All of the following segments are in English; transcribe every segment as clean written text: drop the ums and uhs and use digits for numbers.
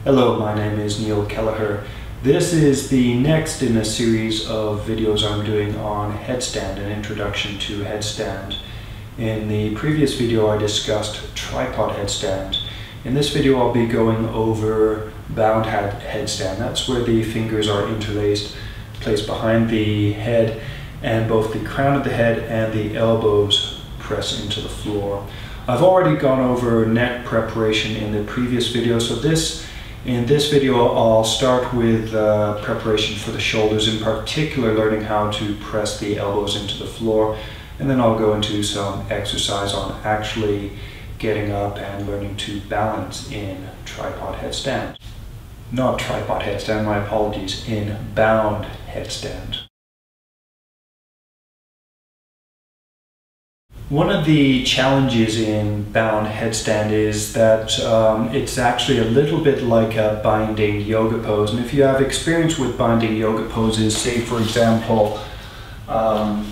Hello, my name is Neil Kelleher. This is the next in a series of videos I'm doing on headstand, an introduction to headstand. In the previous video I discussed tripod headstand. In this video I'll be going over bound headstand. That's where the fingers are interlaced, placed behind the head, and both the crown of the head and the elbows press into the floor. I've already gone over neck preparation in the previous video, so in this video I'll start with preparation for the shoulders, in particular learning how to press the elbows into the floor, and then I'll go into some exercise on actually getting up and learning to balance in tripod headstand. Not tripod headstand, my apologies, in bound headstand. One of the challenges in bound headstand is that it's actually a little bit like a binding yoga pose. And if you have experience with binding yoga poses, say for example, bound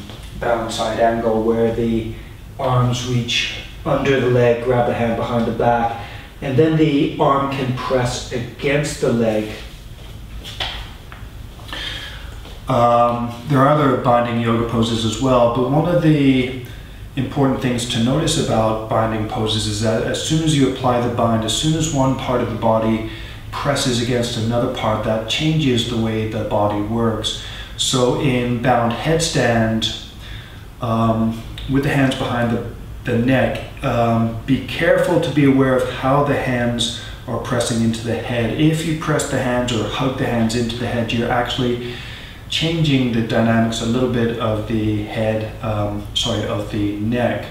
side angle, where the arms reach under the leg, grab the hand behind the back, and then the arm can press against the leg. There are other binding yoga poses as well, but one of the important things to notice about binding poses is that as soon as you apply the bind, as soon as one part of the body presses against another part, that changes the way the body works. So in bound headstand, with the hands behind the neck, be careful to be aware of how the hands are pressing into the head. If you press the hands or hug the hands into the head, you're actually changing the dynamics a little bit of the head, of the neck.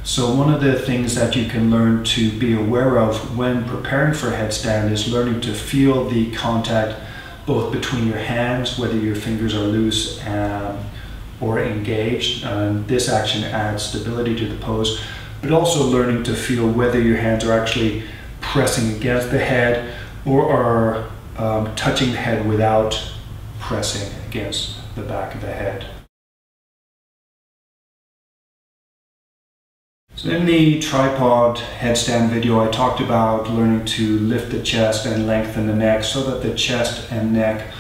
So one of the things that you can learn to be aware of when preparing for headstand is learning to feel the contact both between your hands, whether your fingers are loose or engaged. This action adds stability to the pose, but also learning to feel whether your hands are actually pressing against the head or are touching the head without pressing against the back of the head. So in the tripod headstand video, I talked about learning to lift the chest and lengthen the neck so that the chest and neck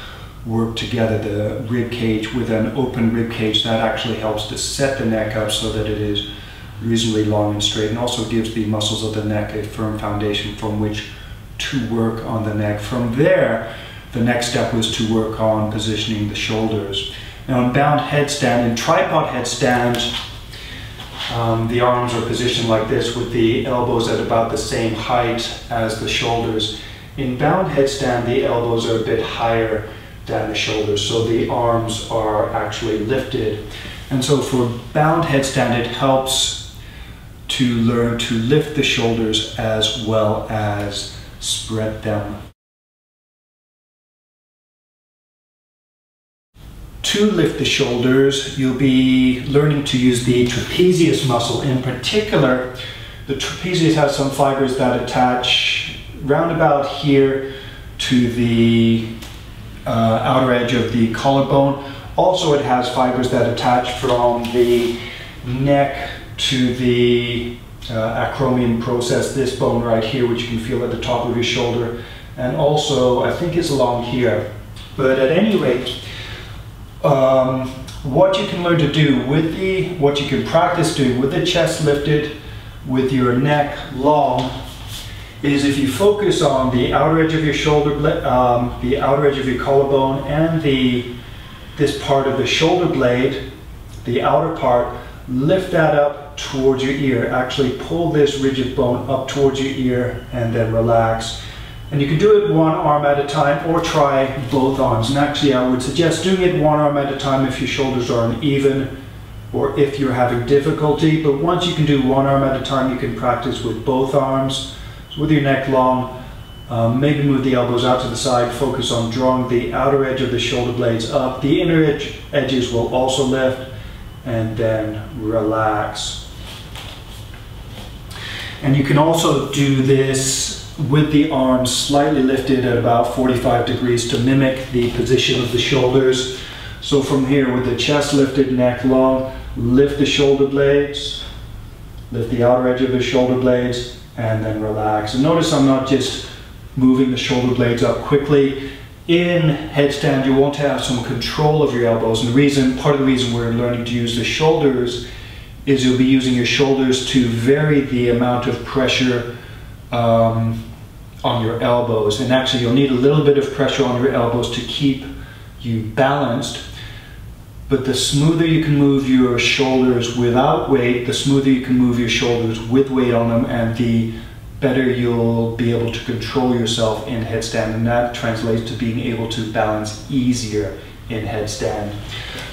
work together. The rib cage, with an open rib cage, that actually helps to set the neck up so that it is reasonably long and straight, and also gives the muscles of the neck a firm foundation from which to work on the neck. From there, the next step was to work on positioning the shoulders. Now in bound headstand, in tripod headstand, the arms are positioned like this with the elbows at about the same height as the shoulders. In bound headstand, the elbows are a bit higher than the shoulders, so the arms are actually lifted. And so for bound headstand, it helps to learn to lift the shoulders as well as spread them. To lift the shoulders, you'll be learning to use the trapezius muscle. In particular, the trapezius has some fibers that attach round about here to the outer edge of the collarbone. Also, it has fibers that attach from the neck to the acromion process, this bone right here, which you can feel at the top of your shoulder, and also I think it's along here. But at any rate, what you can learn to do with what you can practice doing with the chest lifted, with your neck long, is if you focus on the outer edge of your shoulder, the outer edge of your collarbone, and this part of the shoulder blade, the outer part, lift that up towards your ear. Actually pull this rigid bone up towards your ear and then relax. And you can do it one arm at a time or try both arms. And actually I would suggest doing it one arm at a time if your shoulders are uneven or if you're having difficulty. But once you can do one arm at a time, you can practice with both arms. So with your neck long, maybe move the elbows out to the side, focus on drawing the outer edge of the shoulder blades up. The inner edges will also lift, and then relax. And you can also do this with the arms slightly lifted at about 45 degrees to mimic the position of the shoulders. So from here, with the chest lifted, neck long, lift the shoulder blades, lift the outer edge of the shoulder blades, and then relax. And notice I'm not just moving the shoulder blades up quickly. In headstand, you want to have some control of your elbows, and part of the reason we're learning to use the shoulders is you'll be using your shoulders to vary the amount of pressure on your elbows. And actually, you'll need a little bit of pressure on your elbows to keep you balanced. But the smoother you can move your shoulders without weight, the smoother you can move your shoulders with weight on them, and the better you'll be able to control yourself in headstand. And that translates to being able to balance easier in headstand.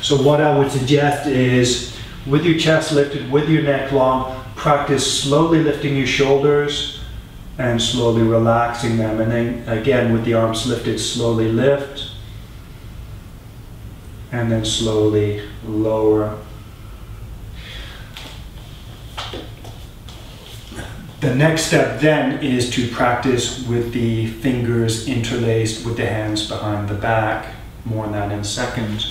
So what I would suggest is, with your chest lifted, with your neck long, practice slowly lifting your shoulders and slowly relaxing them. And then again, with the arms lifted, slowly lift. And then slowly lower. The next step then is to practice with the fingers interlaced with the hands behind the back. More on that in a second.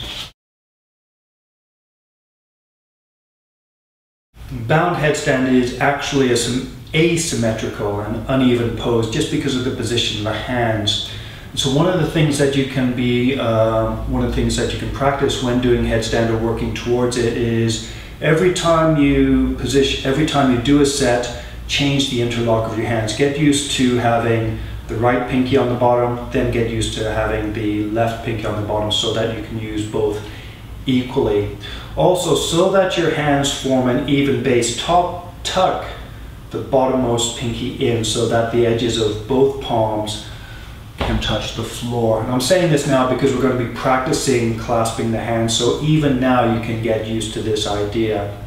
Bound headstand is actually asymmetrical and uneven pose just because of the position of the hands. So one of the things that you can practice when doing headstand or working towards it is every time you do a set, change the interlock of your hands. Get used to having the right pinky on the bottom, then get used to having the left pinky on the bottom so that you can use both equally. Also, so that your hands form an even base, tuck the bottommost pinky in so that the edges of both palms can touch the floor. And I'm saying this now because we're going to be practicing clasping the hands, so even now you can get used to this idea.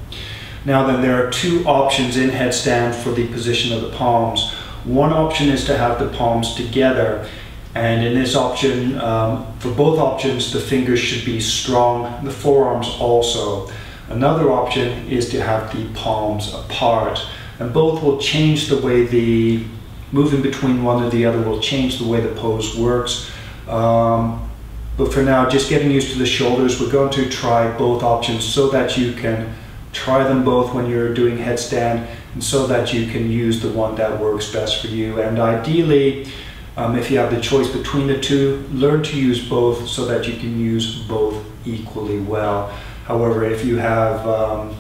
Now then, there are two options in headstand for the position of the palms. One option is to have the palms together, and in this option, for both options, the fingers should be strong, the forearms also. Another option is to have the palms apart, and both will change the way moving between one or the other will change the way the pose works. But for now, just getting used to the shoulders, we're going to try both options so that you can try them both when you're doing headstand, and so that you can use the one that works best for you. And ideally, if you have the choice between the two, learn to use both so that you can use both equally well. However, if you have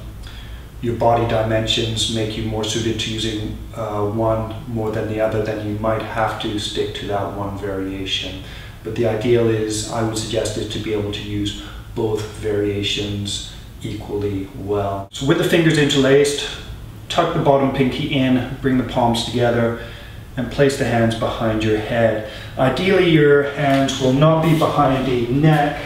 your body dimensions make you more suited to using one more than the other, then you might have to stick to that one variation. But the ideal is, I would suggest, is to be able to use both variations equally well. So with the fingers interlaced, tuck the bottom pinky in, bring the palms together, and place the hands behind your head. Ideally, your hands will not be behind the neck.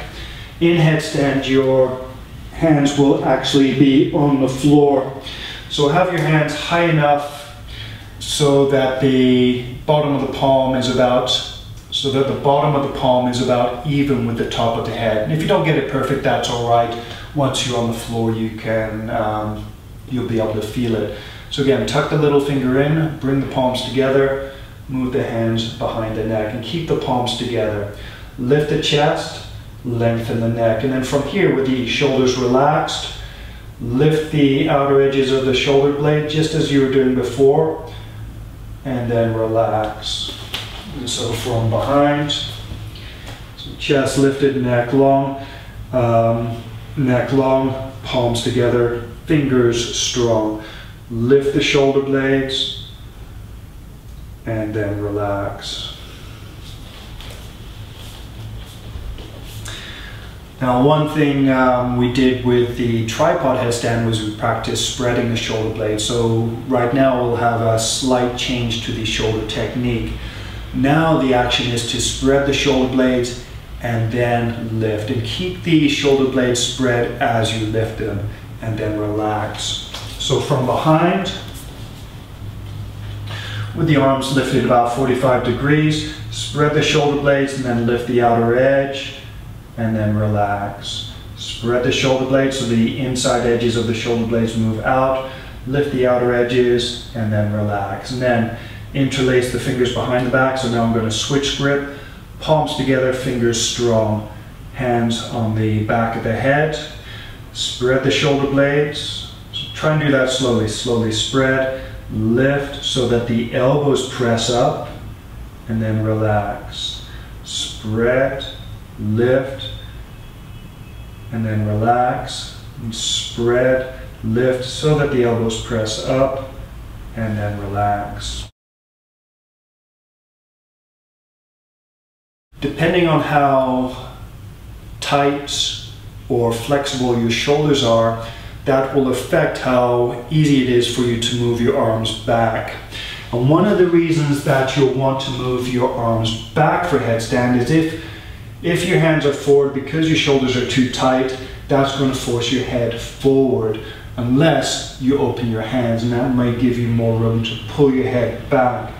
In headstand, your hands will actually be on the floor. So have your hands high enough so that the bottom of the palm is about even with the top of the head. And if you don't get it perfect, that's all right. Once you're on the floor, you'll be able to feel it. So again, tuck the little finger in, bring the palms together, move the hands behind the neck, and keep the palms together. Lift the chest, lengthen the neck, and then from here, with the shoulders relaxed, lift the outer edges of the shoulder blade just as you were doing before, and then relax. And so from behind, so chest lifted, neck long, palms together, fingers strong. Lift the shoulder blades, and then relax. Now, one thing we did with the tripod headstand was we practiced spreading the shoulder blades. So right now we'll have a slight change to the shoulder technique. Now the action is to spread the shoulder blades and then lift, and keep the shoulder blades spread as you lift them, and then relax. So from behind, with the arms lifted about 45 degrees, spread the shoulder blades and then lift the outer edge, and then relax. Spread the shoulder blades so the inside edges of the shoulder blades move out, lift the outer edges, and then relax. And then interlace the fingers behind the back. So now I'm going to switch grip, palms together, fingers strong, hands on the back of the head. Spread the shoulder blades. So try and do that slowly. Slowly spread, lift so that the elbows press up, and then relax. Spread, lift, and then relax, and spread, lift, so that the elbows press up, and then relax. Depending on how tight or flexible your shoulders are, that will affect how easy it is for you to move your arms back. And one of the reasons that you'll want to move your arms back for headstand is if your hands are forward, because your shoulders are too tight, that's going to force your head forward unless you open your hands, and that might give you more room to pull your head back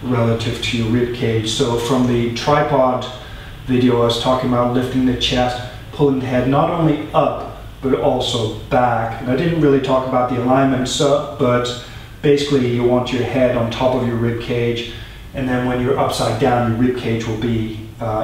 relative to your rib cage. So from the tripod video, I was talking about lifting the chest, pulling the head not only up but also back. And I didn't really talk about the alignment, but basically you want your head on top of your rib cage, and then when you're upside down, your rib cage will be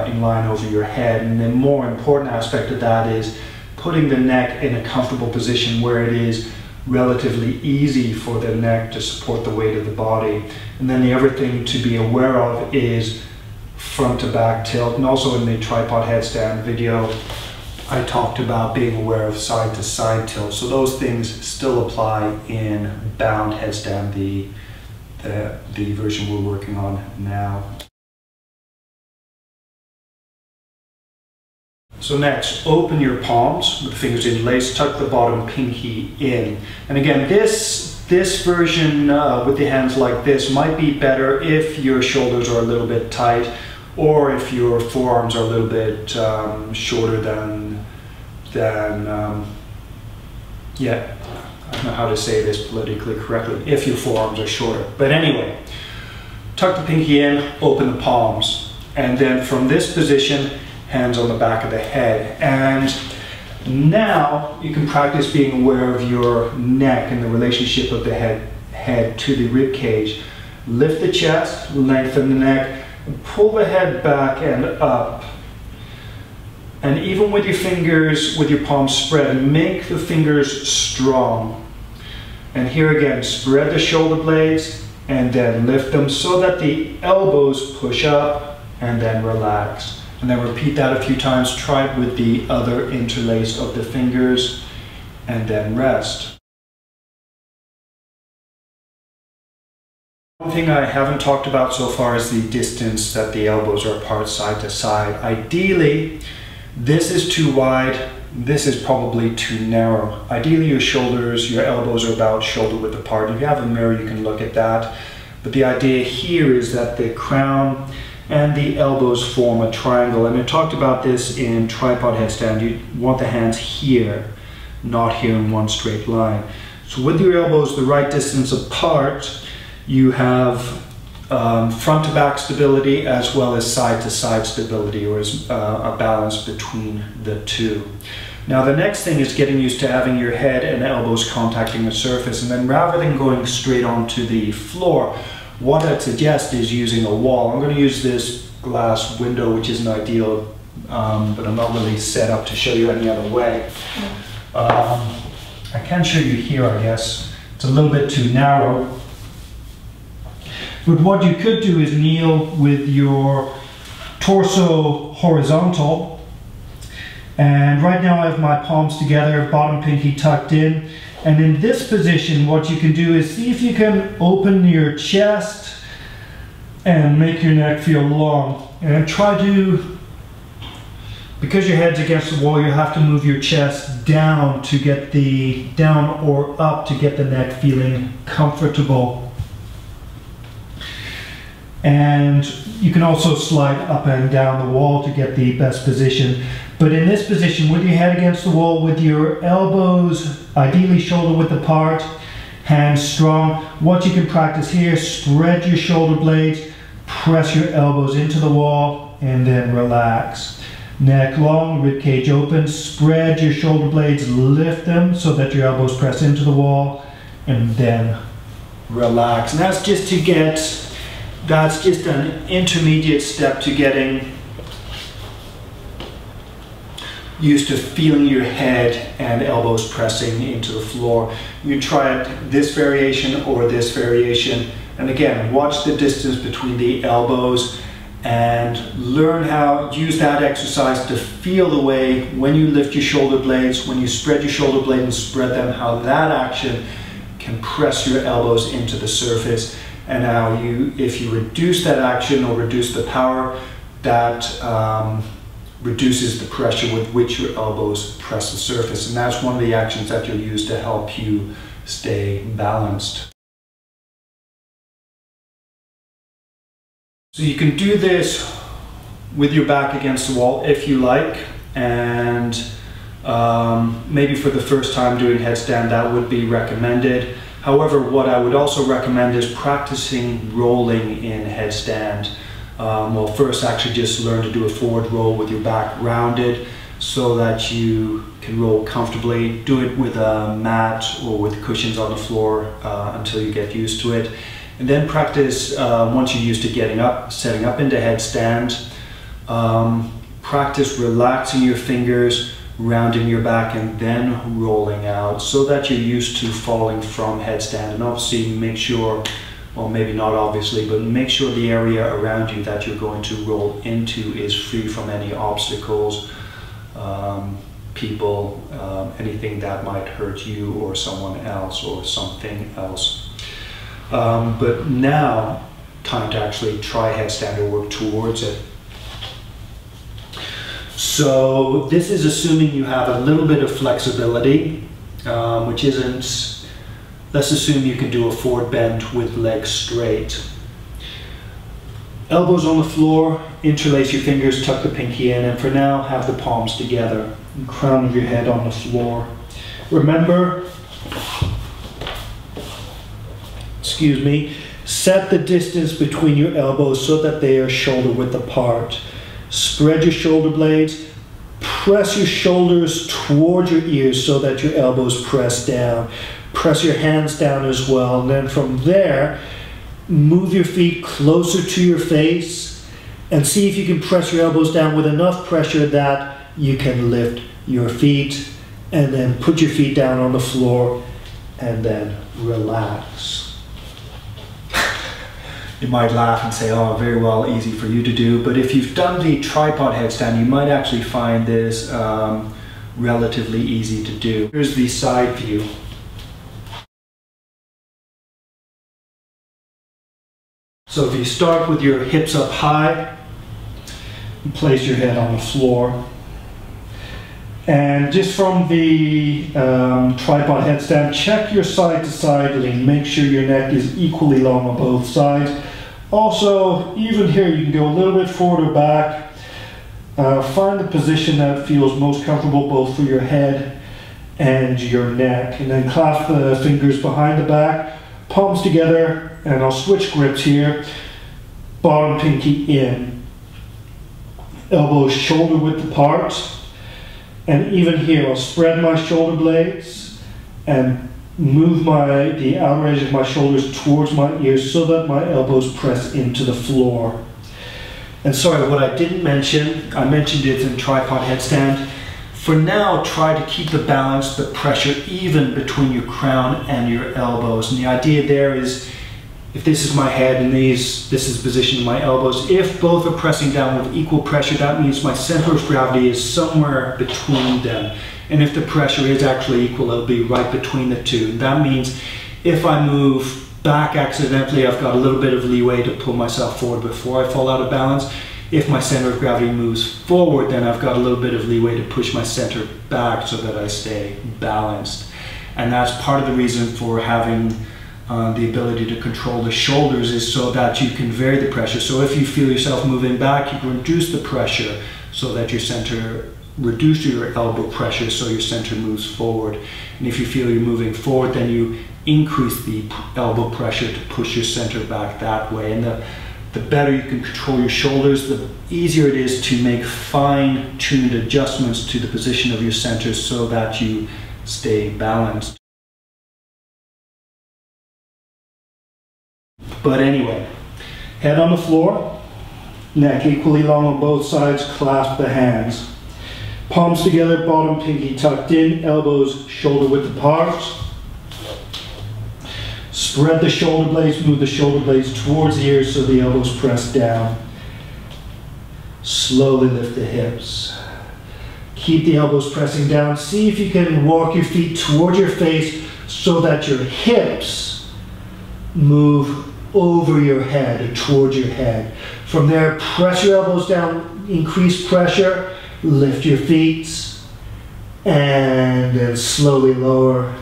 in line over your head. And the more important aspect of that is putting the neck in a comfortable position where it is relatively easy for the neck to support the weight of the body. And then the other thing to be aware of is front to back tilt. And also in the tripod headstand video, I talked about being aware of side to side tilt. So those things still apply in bound headstand, the version we're working on now. So next, open your palms with the fingers interlaced, tuck the bottom pinky in. And again, this version with the hands like this might be better if your shoulders are a little bit tight, or if your forearms are a little bit shorter than yeah, I don't know how to say this politically correctly, if your forearms are shorter. But anyway, tuck the pinky in, open the palms, and then from this position, hands on the back of the head. And now you can practice being aware of your neck and the relationship of the head to the rib cage. Lift the chest, lengthen the neck, and pull the head back and up. And even with your fingers, with your palms spread, make the fingers strong. And here again, spread the shoulder blades and then lift them so that the elbows push up, and then relax. And then repeat that a few times. Try it with the other interlace of the fingers, and then rest. One thing I haven't talked about so far is the distance that the elbows are apart side to side. Ideally, this is too wide, this is probably too narrow. Ideally your shoulders, your elbows are about shoulder width apart. If you have a mirror, you can look at that. But the idea here is that the crown and the elbows form a triangle. And I talked about this in tripod headstand. You want the hands here, not here in one straight line. So with your elbows the right distance apart, you have front to back stability as well as side to side stability, or a balance between the two. Now the next thing is getting used to having your head and elbows contacting the surface, and then rather than going straight onto the floor, what I'd suggest is using a wall. I'm going to use this glass window, which isn't ideal, but I'm not really set up to show you any other way. I can show you here, I guess. It's a little bit too narrow. But what you could do is kneel with your torso horizontal. And right now I have my palms together, bottom pinky tucked in. And in this position, what you can do is see if you can open your chest and make your neck feel long. And try to, because your head's against the wall, you have to move your chest down to get down or up to get the neck feeling comfortable. And you can also slide up and down the wall to get the best position. But in this position, with your head against the wall, with your elbows ideally shoulder width apart, hands strong, what you can practice here, spread your shoulder blades, press your elbows into the wall, and then relax. Neck long, rib cage open, spread your shoulder blades, lift them so that your elbows press into the wall, and then relax. And that's just an intermediate step to getting used to feeling your head and elbows pressing into the floor. You try it this variation or this variation, and again, watch the distance between the elbows and learn how, use that exercise to feel the way when you lift your shoulder blades, when you spread your shoulder blade and spread them, how that action can press your elbows into the surface, and how if you reduce that action or reduce the power, that reduces the pressure with which your elbows press the surface. And that's one of the actions that you'll use to help you stay balanced. So you can do this with your back against the wall if you like, and maybe for the first time doing headstand, that would be recommended. However, what I would also recommend is practicing rolling in headstand. Well, first actually just learn to do a forward roll with your back rounded so that you can roll comfortably. Do it with a mat or with cushions on the floor until you get used to it. And then practice, once you're used to getting up, setting up into headstand, practice relaxing your fingers, rounding your back, and then rolling out so that you're used to falling from headstand. And obviously make sure, well, maybe not obviously, but make sure the area around you that you're going to roll into is free from any obstacles, people, anything that might hurt you or someone else or something else. But now, time to actually try headstand or work towards it. So this is assuming you have a little bit of flexibility, which isn't, let's assume you can do a forward bend with legs straight. Elbows on the floor, interlace your fingers, tuck the pinky in, and for now have the palms together, and crown of your head on the floor. Remember, set the distance between your elbows so that they are shoulder width apart. Spread your shoulder blades, press your shoulders towards your ears so that your elbows press down. Press your hands down as well, and then from there, move your feet closer to your face and see if you can press your elbows down with enough pressure that you can lift your feet, and then put your feet down on the floor and then relax. You might laugh and say, oh, very well, easy for you to do. But if you've done the tripod headstand, you might actually find this relatively easy to do. Here's the side view. So if you start with your hips up high, and place your head on the floor. And just from the tripod headstand, check your side to side lean. Make sure your neck is equally long on both sides. Also, even here, you can go a little bit forward or back. Find the position that feels most comfortable both for your head and your neck. And then clasp the fingers behind the back, palms together, and I'll switch grips here. Bottom pinky in. Elbows shoulder width apart. And even here, I'll spread my shoulder blades and move the outer edge of my shoulders towards my ears so that my elbows press into the floor. And sorry, what I didn't mention, I mentioned it in tripod headstand. For now, try to keep the balance, the pressure even between your crown and your elbows. And the idea there is, if this is my head and this is positioned in my elbows, if both are pressing down with equal pressure, that means my center of gravity is somewhere between them. And if the pressure is actually equal, it'll be right between the two. That means if I move back accidentally, I've got a little bit of leeway to pull myself forward before I fall out of balance. If my center of gravity moves forward, then I've got a little bit of leeway to push my center back so that I stay balanced. And that's part of the reason for having the ability to control the shoulders, is so that you can vary the pressure. So if you feel yourself moving back, you can reduce the pressure so that your center, reduce your elbow pressure so your center moves forward. And if you feel you're moving forward, then you increase the elbow pressure to push your center back that way. And the better you can control your shoulders, the easier it is to make fine-tuned adjustments to the position of your center so that you stay balanced. But anyway, head on the floor, neck equally long on both sides, clasp the hands. Palms together, bottom pinky tucked in, elbows shoulder width apart. Spread the shoulder blades, move the shoulder blades towards the ears so the elbows press down. Slowly lift the hips. Keep the elbows pressing down. See if you can walk your feet towards your face so that your hips move over your head or towards your head. From there, press your elbows down, increase pressure, lift your feet, and then slowly lower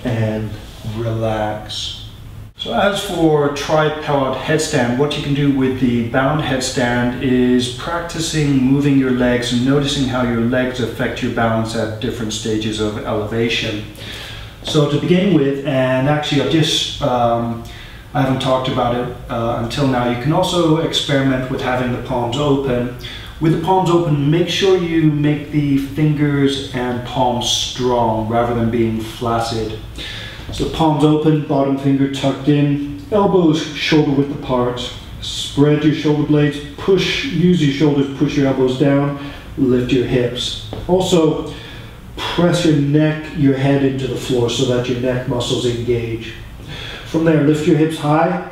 and relax. So as for tripod headstand, what you can do with the bound headstand is practicing moving your legs and noticing how your legs affect your balance at different stages of elevation. So to begin with, and actually I haven't talked about it until now, you can also experiment with having the palms open. With the palms open, make sure you make the fingers and palms strong rather than being flaccid. So palms open, bottom finger tucked in, elbows shoulder width apart. Spread your shoulder blades, use your shoulders, push your elbows down, lift your hips. Also, press your neck, your head into the floor so that your neck muscles engage. From there, lift your hips high,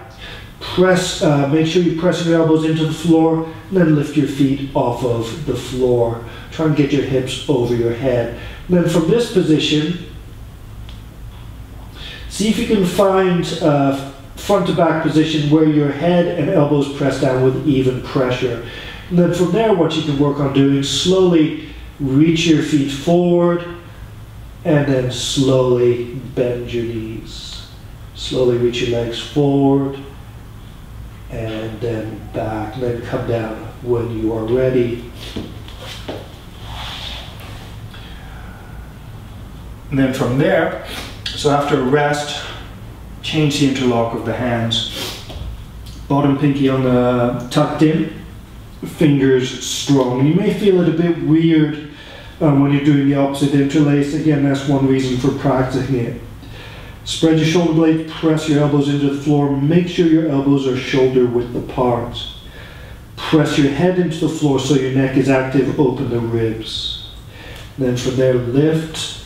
make sure you press your elbows into the floor, and then lift your feet off of the floor. Try and get your hips over your head. And then from this position, see if you can find a front to back position where your head and elbows press down with even pressure. And then from there, what you can work on doing, slowly reach your feet forward and then slowly bend your knees. Slowly reach your legs forward and then back, and then come down when you are ready. And then from there, so after a rest, change the interlock of the hands. Bottom pinky on the tucked in, fingers strong. You may feel it a bit weird when you're doing the opposite interlace. Again, that's one reason for practicing it. Spread your shoulder blades, press your elbows into the floor. Make sure your elbows are shoulder width apart. Press your head into the floor so your neck is active, open the ribs. Then from there, lift.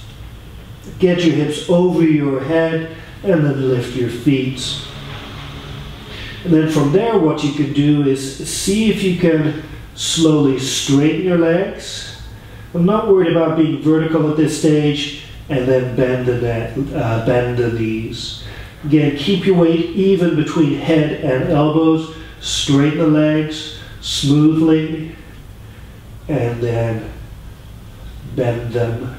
Get your hips over your head and then lift your feet. And then from there, what you can do is see if you can slowly straighten your legs. I'm not worried about being vertical at this stage. And then bend the knees. Again, keep your weight even between head and elbows. Straighten the legs smoothly. And then bend them.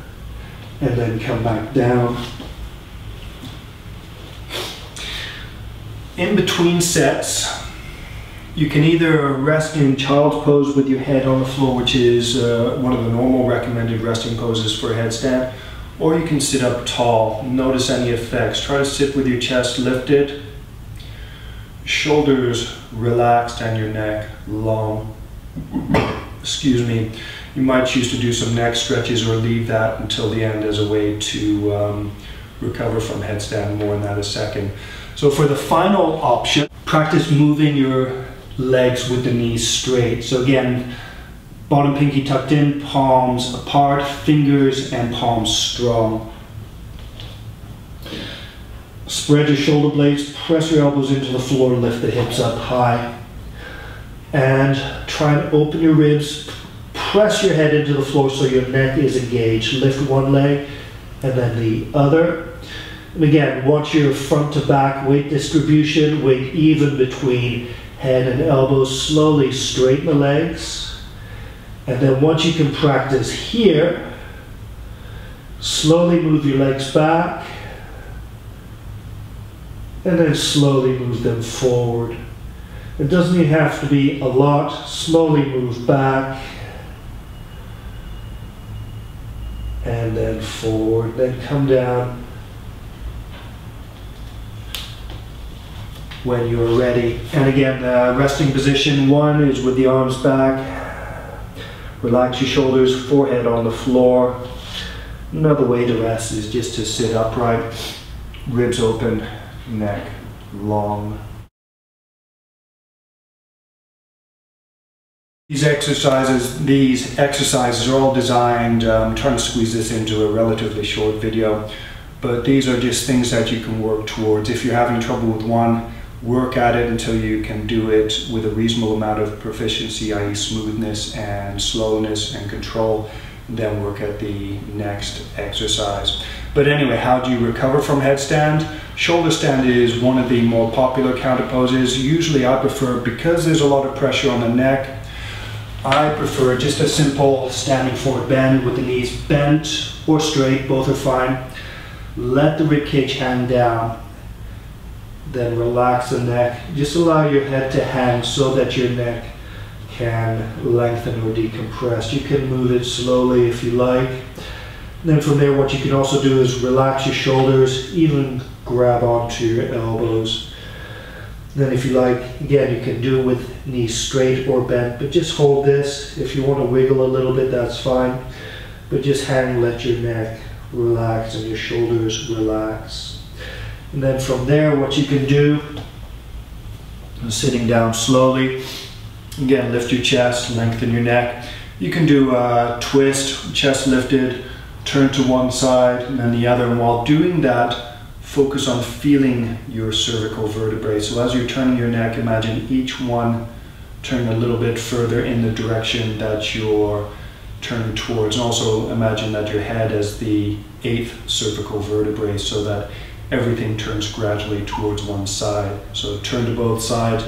And then come back down. In between sets, you can either rest in child's pose with your head on the floor, which is one of the normal recommended resting poses for a headstand, or you can sit up tall. Notice any effects. Try to sit with your chest lifted, shoulders relaxed, and your neck long. Excuse me. You might choose to do some neck stretches or leave that until the end as a way to recover from headstand. More on that in a second. So for the final option, practice moving your legs with the knees straight. So again, bottom pinky tucked in, palms apart, fingers and palms strong. Spread your shoulder blades, press your elbows into the floor, lift the hips up high. And try and open your ribs, press your head into the floor so your neck is engaged. Lift one leg and then the other. And again, watch your front to back weight distribution, weight even between head and elbows. Slowly straighten the legs. And then once you can practice here, slowly move your legs back and then slowly move them forward. It doesn't even have to be a lot. Slowly move back and then forward, then come down when you're ready. And again, resting position one is with the arms back. Relax your shoulders, forehead on the floor. Another way to rest is just to sit upright, ribs open, neck long. These exercises are all designed, I'm trying to squeeze this into a relatively short video, but these are just things that you can work towards. If you're having trouble with one, work at it until you can do it with a reasonable amount of proficiency, i.e. smoothness and slowness and control, and then work at the next exercise. But anyway, how do you recover from headstand? Shoulder stand is one of the more popular counter poses. Usually I prefer, because there's a lot of pressure on the neck, I prefer just a simple standing forward bend with the knees bent or straight, both are fine. Let the rib cage hang down. Then relax the neck. Just allow your head to hang so that your neck can lengthen or decompress. You can move it slowly if you like. Then from there, what you can also do is relax your shoulders, even grab onto your elbows. Then if you like, again, you can do it with knees straight or bent, but just hold this. If you want to wiggle a little bit, that's fine. But just hang, let your neck relax and your shoulders relax. And then from there, what you can do, sitting down slowly, again, lift your chest, lengthen your neck. You can do a twist, chest lifted, turn to one side and then the other. And while doing that, focus on feeling your cervical vertebrae. So as you're turning your neck, imagine each one turning a little bit further in the direction that you're turning towards. And also imagine that your head is the 8th cervical vertebrae, so that everything turns gradually towards one side. So turn to both sides.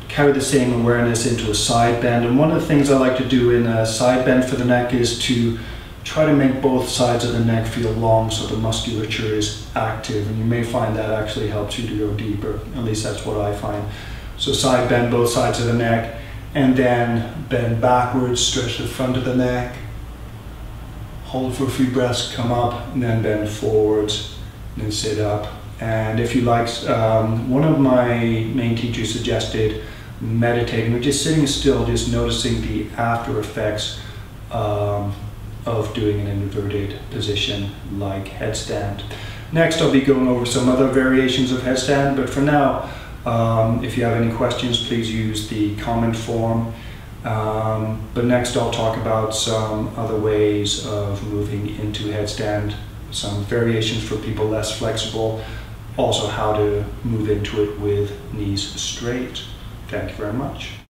Carry the same awareness into a side bend. And one of the things I like to do in a side bend for the neck is to try to make both sides of the neck feel long so the musculature is active. And you may find that actually helps you to go deeper. At least that's what I find. So side bend both sides of the neck, and then bend backwards, stretch the front of the neck. Hold for a few breaths, come up, and then bend forwards, and then sit up. And if you like, one of my main teachers suggested meditating, or just sitting still, just noticing the after effects of doing an inverted position like headstand. Next, I'll be going over some other variations of headstand, but for now, if you have any questions, please use the comment form. But next, I'll talk about some other ways of moving into headstand, some variations for people less flexible, also how to move into it with knees straight. Thank you very much.